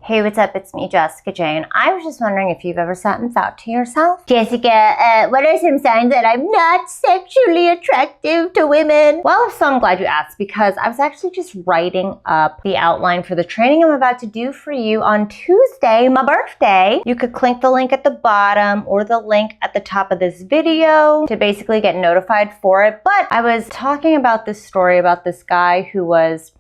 Hey, what's up? It's me, Jessica Jane. I was just wondering if you've ever sat and thought to yourself, Jessica, what are some signs that I'm not sexually attractive to women? Well, if so, I'm glad you asked, because I was actually just writing up the outline for the training I'm about to do for you on Tuesday, my birthday. You could click the link at the bottom or the link at the top of this video to basically get notified for it. But I was talking about this story about this guy who was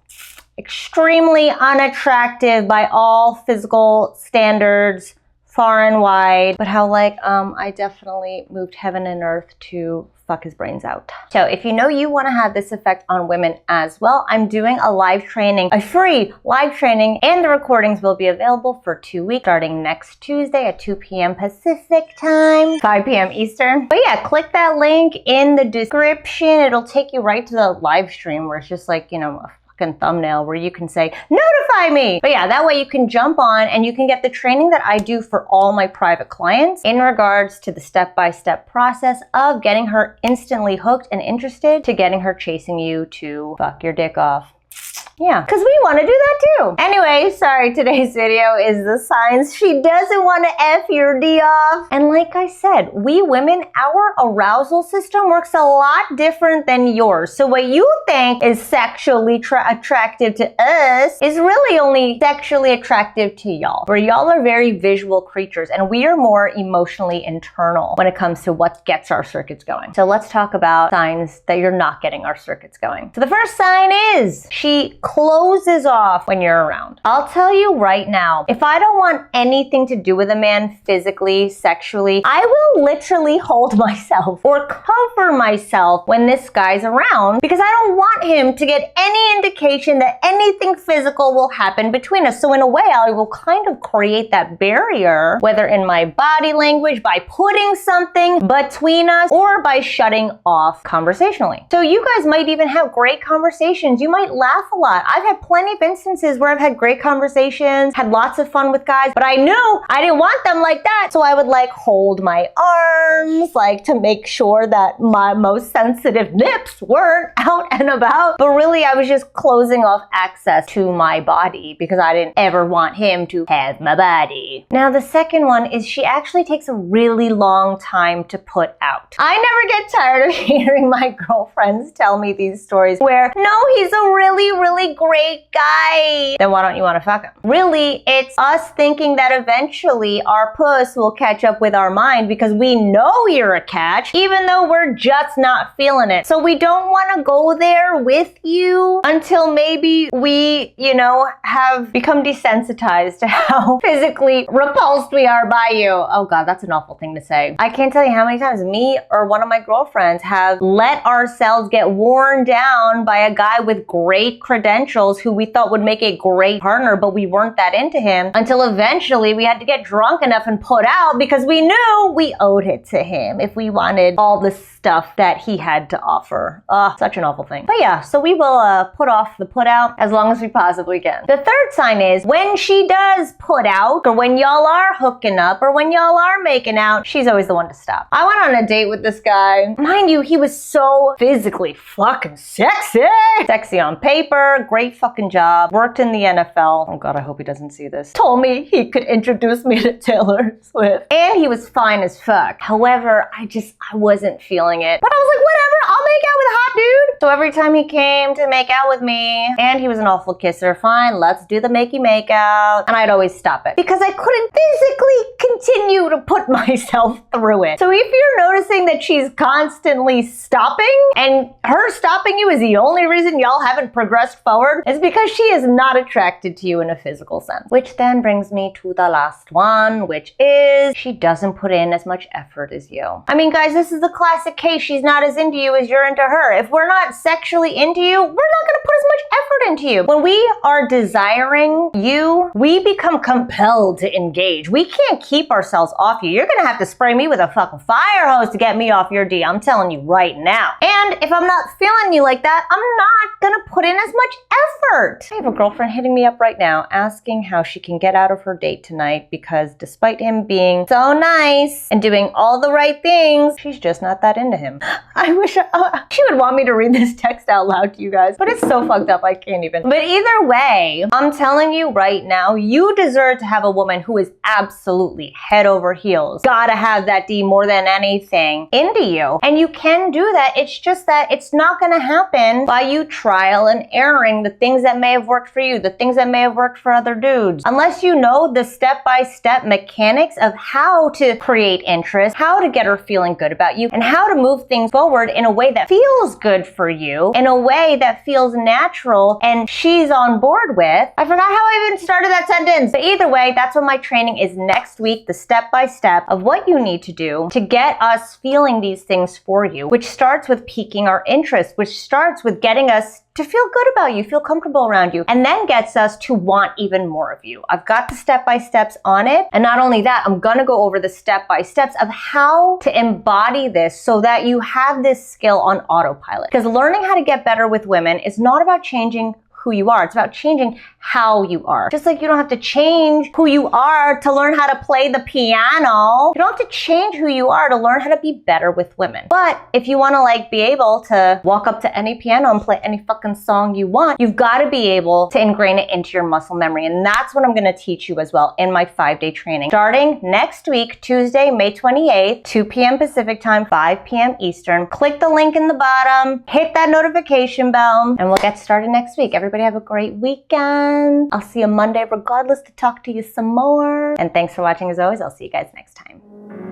extremely unattractive by all physical standards, far and wide, but how I definitely moved heaven and earth to fuck his brains out. So if you know you want to have this effect on women as well, I'm doing a live training, a free live training, and the recordings will be available for 2 weeks starting next Tuesday at 2 p.m. Pacific time, 5 p.m. Eastern. But yeah, click that link in the description. It'll take you right to the live stream where it's just like, you know, a thumbnail where you can say, notify me. But yeah, that way you can jump on and you can get the training that I do for all my private clients in regards to the step-by-step process of getting her instantly hooked and interested to getting her chasing you to fuck your dick off. Yeah, because we want to do that too. Anyway, sorry, today's video is the signs she doesn't want to F your D off. And like I said, we women, our arousal system works a lot different than yours. So what you think is sexually attractive to us is really only sexually attractive to y'all. Where y'all are very visual creatures and we are more emotionally internal when it comes to what gets our circuits going. So let's talk about signs that you're not getting our circuits going. So the first sign is she closes off when you're around. I'll tell you right now, if I don't want anything to do with a man physically, sexually, I will literally hold myself or cover myself when this guy's around because I don't want him to get any indication that anything physical will happen between us. So in a way, I will kind of create that barrier, whether in my body language, by putting something between us, or by shutting off conversationally. So you guys might even have great conversations. You might laugh a lot. I've had plenty of instances where I've had great conversations, had lots of fun with guys, but I knew I didn't want them like that. So I would hold my arms, to make sure that my most sensitive nips weren't out and about. But really, I was just closing off access to my body because I didn't ever want him to have my body. Now, the second one is she actually takes a really long time to put out. I never get tired of hearing my girlfriends tell me these stories where, no, he's a really great guy. Then why don't you want to fuck him? Really, it's us thinking that eventually our puss will catch up with our mind because we know you're a catch, even though we're just not feeling it. So we don't want to go there with you until maybe we, have become desensitized to how physically repulsed we are by you. Oh God, that's an awful thing to say. I can't tell you how many times me or one of my girlfriends have let ourselves get worn down by a guy with great credentials who we thought would make a great partner, but we weren't that into him until eventually we had to get drunk enough and put out because we knew we owed it to him if we wanted all the stuff that he had to offer. Such an awful thing. But yeah, so we will put off the put out as long as we possibly can. The third sign is when she does put out, or when y'all are hooking up, or when y'all are making out, she's always the one to stop. I went on a date with this guy. Mind you, he was so physically fucking sexy. Sexy on paper, great fucking job, worked in the NFL. Oh God, I hope he doesn't see this. Told me he could introduce me to Taylor Swift. And he was fine as fuck. However, I wasn't feeling it. But I was like, whatever, I'll make out with a hot dude. So every time he came to make out with me, and he was an awful kisser, fine, let's do the makey make out. And I'd always stop it because I couldn't physically continue to put myself through it. So if you're noticing that she's constantly stopping, and her stopping you is the only reason y'all haven't progressed forward, it's because she is not attracted to you in a physical sense. Which then brings me to the last one, which is she doesn't put in as much effort as you. I mean, guys, this is the classic case. She's not as into you as you're into her. If we're not sexually into you, we're not gonna put as much effort into you. When we are desiring you, we become compelled to engage. We can't keep ourselves off you. You're gonna have to spray me with a fucking fire hose to get me off your D. I'm telling you right now. And if I'm not feeling you like that, I'm not gonna put in as much effort. I have a girlfriend hitting me up right now asking how she can get out of her date tonight because despite him being so nice and doing all the right things, she's just not that into him. I wish she would want me to read this text out loud to you guys, but it's so fucked up I can't even. But either way, I'm telling you right now, you deserve to have a woman who is absolutely head over heels. Gotta have that D more than anything into you. And you can do that. It's just that it's not gonna happen by you trial and erroring the things that may have worked for you, the things that may have worked for other dudes. Unless you know the step-by-step mechanics of how to create interest, how to get her feeling good about you, and how to move things forward in a way that feels good for you, in a way that feels natural and she's on board with. I forgot how I even started that sentence. But either way, that's what my training is next week, the step-by-step of what you need to do to get us feeling these things for you, which starts with piquing our interest, which starts with getting us to feel good about you, feel comfortable around you, and then gets us to want even more of you. I've got the step-by-steps on it. And not only that, I'm gonna go over the step-by-steps of how to embody this so that you have this skill on autopilot. Because learning how to get better with women is not about changing who you are. It's about changing how you are. Just like you don't have to change who you are to learn how to play the piano. You don't have to change who you are to learn how to be better with women. But if you want to like be able to walk up to any piano and play any fucking song you want, you've got to be able to ingrain it into your muscle memory. And that's what I'm going to teach you as well in my 5-day training. Starting next week, Tuesday, May 28th, 2 p.m. Pacific time, 5 p.m. Eastern. Click the link in the bottom, hit that notification bell, and we'll get started next week. Everybody have a great weekend. I'll see you Monday regardless to talk to you some more. And thanks for watching as always. I'll see you guys next time.